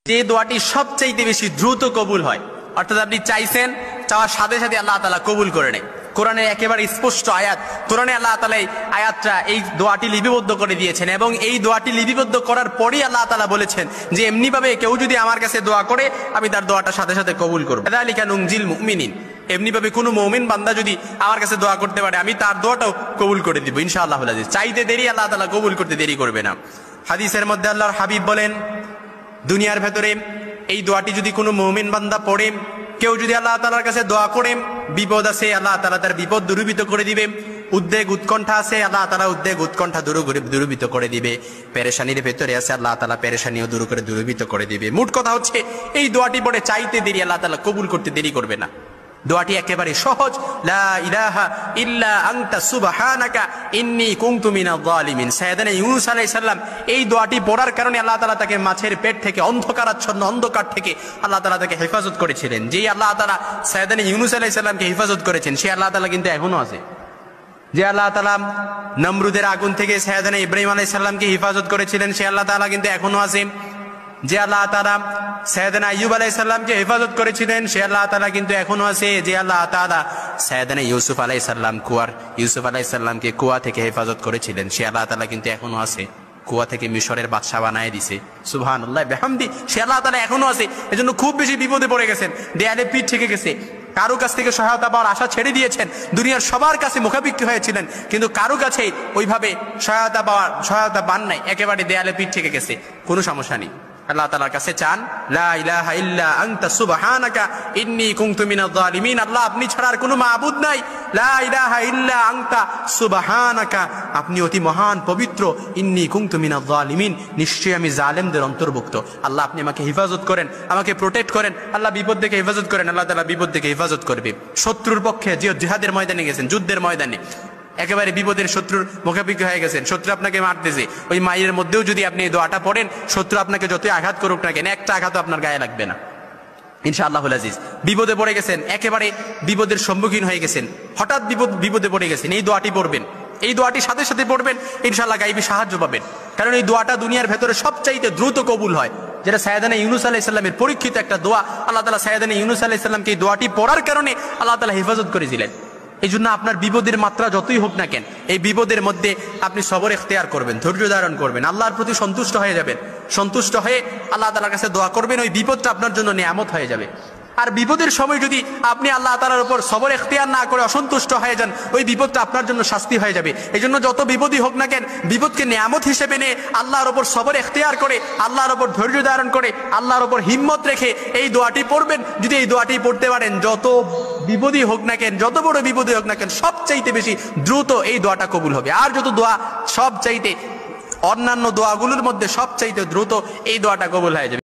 যে দোয়াটি সবচেয়ে বেশি দ্রুত কবুল হয়, অর্থাৎ আপনি চাইছেন, চাওয়ার সাথে সাথে আল্লাহ তাআলা কবুল করে নেয়। কোরআনে একেবারে স্পষ্ট আয়াত, কোরআনে আল্লাহ তাআলা এই আয়াতটা এই দোয়াটি লিপিবদ্ধ করে দিয়েছেন এবং এই দোয়াটি লিপিবদ্ধ করার পরেই আল্লাহ তাআলা বলেছেন যে এমনি ভাবে কেউ যদি আমার কাছে দোয়া করে আমি তার দোয়াটা সাথে সাথে কবুল করব। যালিকা নুনজিল মুমিনিন, এমনি ভাবে কোনো মুমিন বান্দা যদি আমার কাছে দোয়া করতে পারে আমি তার দোয়াটাও কবুল করে দিব ইনশাআল্লাহুল আজিজ। চাইতে দেরি আল্লাহ তাআলা কবুল করতে দেরি করবে না। হাদিসের মধ্যে আল্লাহর হাবিব বলেন, দুনিয়ার ভেতরে এই দোয়াটি যদি কোনো মুমিন বান্দা পড়ে, কেউ যদি আল্লাহ তাআলার কাছে দোয়া করে, বিপদ আছে আল্লাহ তাআলা তার বিপদ দূরীভূত করে দিবে, উদ্বেগ উৎকণ্ঠা আছে আল্লাহ তাআলা উদ্বেগ উৎকণ্ঠা দূরীভূত করে দিবে, পেরেশানির ভেতরে আছে আল্লাহ তাআলা পেরেশানিও দূরীভূত করে দিবে। মোট কথা হচ্ছে এই দোয়াটি পড়ে চাইতে দেরি আল্লাহ তাআলা কবুল করতে দেরি করবে না। দোয়াটি একেবারে সহজ, লা ইলাহা ইল্লা আনতা সুবহানাকা ইন্নী কুনতু মিনাজ জালিমিন। সাইয়েদনা ইউনূস আলাইহিস সালাম এই দোয়াটি পড়ার কারণে আল্লাহ তাআলা তাকে মাছের পেট থেকে অন্ধকার থেকে আল্লাহ তাআলা তাকে হেফাজত করেছিলেন। যেই আল্লাহ তাআলা সাইয়েদনা ইউনূস আলাইহিস সালামকে হেফাজত করেছেন সেই আল্লাহ তাআলা কিন্তু এখনো আছে। যে আল্লাহ তাআলা নমরুদের আগুন থেকে সাইয়েদনা ইব্রাহিম আলাইহিস সালামকে হেফাজত করেছিলেন সেই আল্লাহ তাআলা কিন্তু এখনো আছে। যে আল্লাহ তাআলা সাইয়েদনা আইয়ুব আলাইহিস সালামকে হেফাজত করেছিলেন সে আল্লাহ তাআলা কিন্তু এখনো আছে। যে আল্লাহ তাআলা সাইয়েদনা ইউসুফ আলাইহিস সালামকে কুয়া থেকে হেফাজত করেছিলেন সে আল্লাহ তাআলা কিন্তু এখনো আছে। কুয়া থেকে মিশরের বাদশা বানায় দিছে, সুবহানাল্লাহ বিহামদি, সে আল্লাহ তাআলা এখনো আছে। এজন্য খুব বেশি বিপদে পড়ে গেছেন, দেয়ালে পিঠ থেকে গেছে, কারো কাছ থেকে সহায়তা পাওয়ার আশা ছেড়ে দিয়েছেন, দুনিয়ার সবার কাছে মুখাপেক্ষী হয়েছিলেন কিন্তু কারো কাছে ওইভাবে সহায়তা পান নাই, একেবারে দেয়ালে পিঠ থেকে গেছে। কোনো সমস্যা নেই, আল্লাহ তাআলার কাছে চান, লা ইলাহা ইল্লা আনতা সুবহানাকা ইন্নী কুনতু মিনাজ জালিমিন। আল্লাহ আপনি ছাড়া আর কোনো মাবুদ নাই, লা ইলাহা ইল্লা আনতা সুবহানাকা, আপনি অতি মহান পবিত্র, ইন্নী কুনতু মিনাজ জালিমিন, নিশ্চয়ই আমি জালেমদের অন্তর্ভুক্ত। আল্লাহ আপনি আমাকে হেফাজত করেন, আমাকে প্রোটেক্ট করেন, আল্লাহ বিপদ থেকে হেফাজত করেন। আল্লাহ তাআলা বিপদ থেকে হেফাজত করবে। শত্রুর পক্ষে যে জিহাদের ময়দানে গেছেন, যুদ্ধের ময়দানে একেবারে বিপদের শত্রুর মুখাপেক্ষী হয়ে গেছেন, শত্রু আপনাকে মারতেছে, ওই মায়ের মধ্যেও যদি আপনি এই দোয়াটা পড়েন, শত্রু আপনাকে যতই আঘাত করুক না কেন একটা আঘাত আপনার গায়ে লাগবে না ইনশাআল্লাহুল আজিজ। বিপদে পড়ে গেছেন, একেবারে বিপদের সম্মুখীন হয়ে গেছেন, হঠাৎ বিপদে পড়ে গেছেন, এই দোয়াটি পড়বেন, এই দোয়াটি সাথে সাথে পড়বেন, ইনশাআল্লাহ গায়েবী সাহায্য পাবেন। কারণ এই দোয়াটা দুনিয়ার ভেতরে সবচাইতে দ্রুত কবুল হয়, যেটা সাইয়েদনা ইউনূস আলাইহিস সালামের পরীক্ষিত একটা দোয়া। আল্লাহ তাআলা সাইয়েদনা ইউনূস আলাইহিস সালামকে এই দোয়াটি পড়ার কারণে আল্লাহ তাআলা হেফাজত করেছিলেন। এই জন্য আপনার বিপদের মাত্রা যতই হোক না কেন, এই বিপদের মধ্যে আপনি সবর ইখতিয়ার করবেন, ধৈর্য ধারণ করবেন, আল্লাহর প্রতি সন্তুষ্ট হয়ে যাবেন, সন্তুষ্ট হয়ে আল্লাহ তাআলার কাছে দোয়া করবেন, ওই বিপদটা আপনার জন্য নিয়ামত হয়ে যাবে। আর বিপদের সময় যদি আপনি আল্লাহ তাআলার উপর সবর ইখতিয়ার না করে অসন্তুষ্ট হয়ে যান, ওই বিপদটা আপনার জন্য শাস্তি হয়ে যাবে। এই জন্য যত বিপদই হোক না কেন, বিপদকে নিয়ামত হিসেবে নিয়ে আল্লাহর উপর সবর ইখতিয়ার করে, আল্লাহর উপর ধৈর্য ধারণ করে, আল্লাহর উপর হিম্মত রেখে এই দোয়াটি পড়বেন। যদি এই দোয়াটি পড়তে পারেন, যত বিপদই হোক না কেন, যত বড় বিপদই হোক না কেন, সবচাইতে বেশি দ্রুত এই দোয়াটা কবুল হবে। আর যত দোয়া সবচাইতে অন্যান্য দোয়াগুলোর মধ্যে সবচাইতে দ্রুত এই দোয়াটা কবুল হয়ে যাবে।